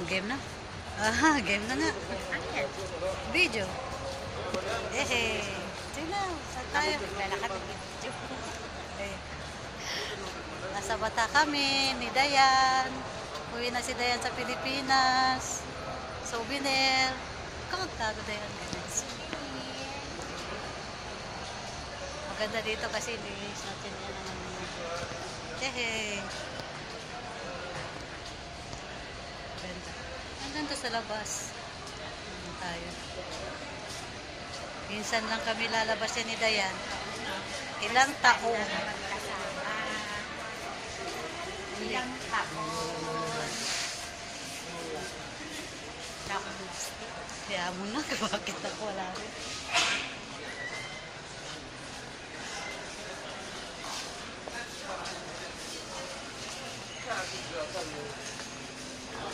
Game na? Ah, game na nga. Ano yan? Video. Sige na, saan tayo? Lalakad ng video. Eh, nasa Bata kami, ni Dayan. Uwi na si Dayan sa Pilipinas. Souvenir. Kakagtago Dayan. Maganda dito kasi linis natin yan ang ganda. Hanggang to sa labas. Tayo. Minsan lang kami lalabas yan ni Dayan. Ilang taon. Ilang taon. Kaya mo na, bakit ako wala rin.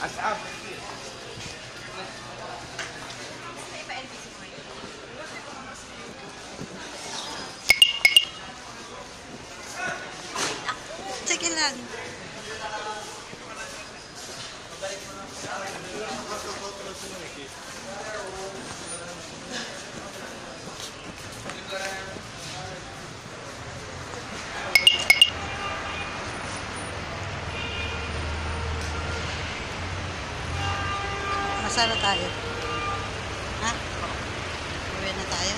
Asap. Sige lang. Masara tayo. Ha? Uwi na tayo?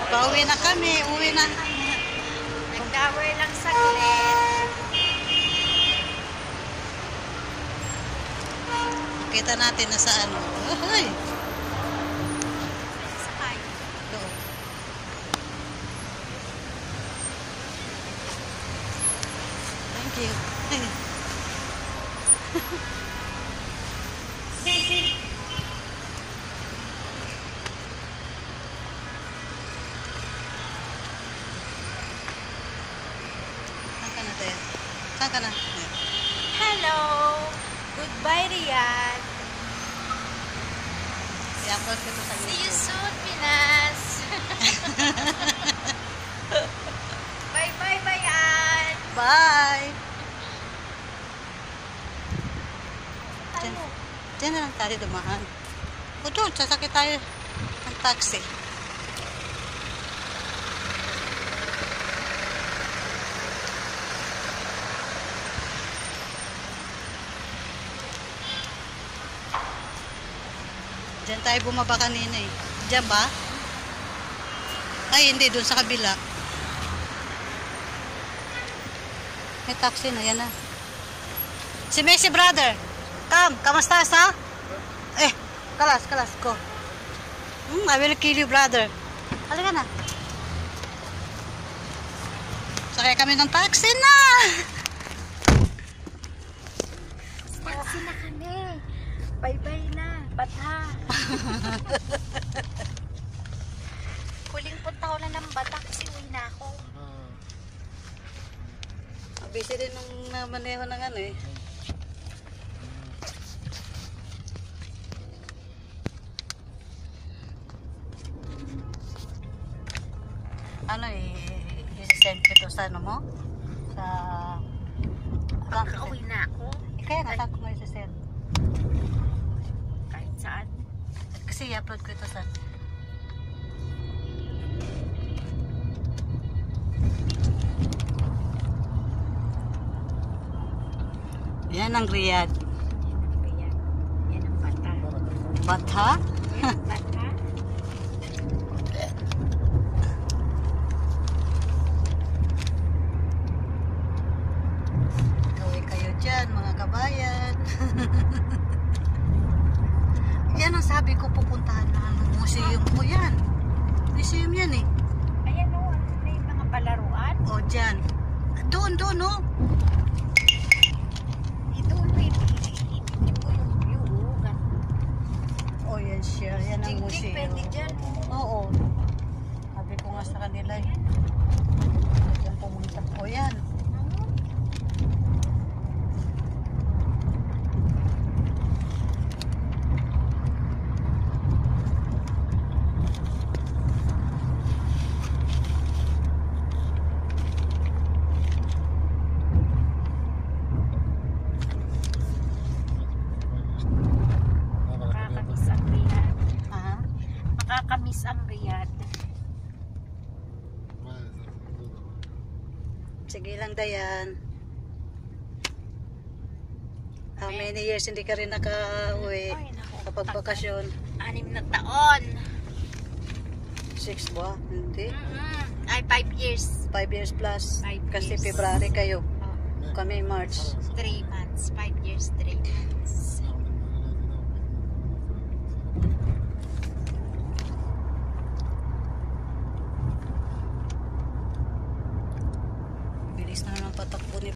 Pauwi na kami. Uwi na. Nag-tower lang saglit. Kita natin na sa ano. Ay! Sakay. Doon. Thank you. Saan ka na tayo? Saan ka na? Hello! Goodbye, Rian. I-upload ko ito sa See you YouTube. soon, Pinas. Bye-bye, Bayan. Bye! Diyan, Tayo. diyan na lang tayo dumaan. O doon, sasakit tayo ng taxi. Diyan tayo bumaba kanina eh. Diyan ba? Ay, hindi. Doon sa kabila. May taxi na. Yan na. Si Messi brother. Come. Kamusta sa? Eh, kalas, go. I will kill you, brother. Halika na. Sakay kami ng taxi na. Taxi na kami. Bye-bye na. Bata. Huling punta ko na ng Bata kasi uwi na ako. Busy din nung maneho ng ano eh. Ano i-send ko to sa ano mo? Sa... Pagka-uwi na ako, Kaya nga, saan ko mo i-send? kahit saan. Kasi i-upload ko ito sa... Yan ang Riyadh. Ayan. Yan ang Bata. Bata? Yan, Bata. Gawin kayo dyan, mga kabayan. Yan ang sabi ko, pupuntahan na ang museum ko yan. Museum yan eh. Ayan o, may mga palaruan. O, dyan. Doon, no? Doon may hindi po yung view. O, yan siya. Yan ang Jing-jing, museum. pwede dyan. Oo. Sabi ko nga sa kanila eh. Diyan pumunta. O, yan. years ang Riyadh. Sige lang, Dayan. How many years hindi ka rin nakauwi Ay, naku, kapag bakasyon? 6 na taon. 6 ba? Hindi. Ay, 5 years. 5 years plus. 5 Kasi years. February kayo. Oh, Kami March. 3 months. 5 years, 3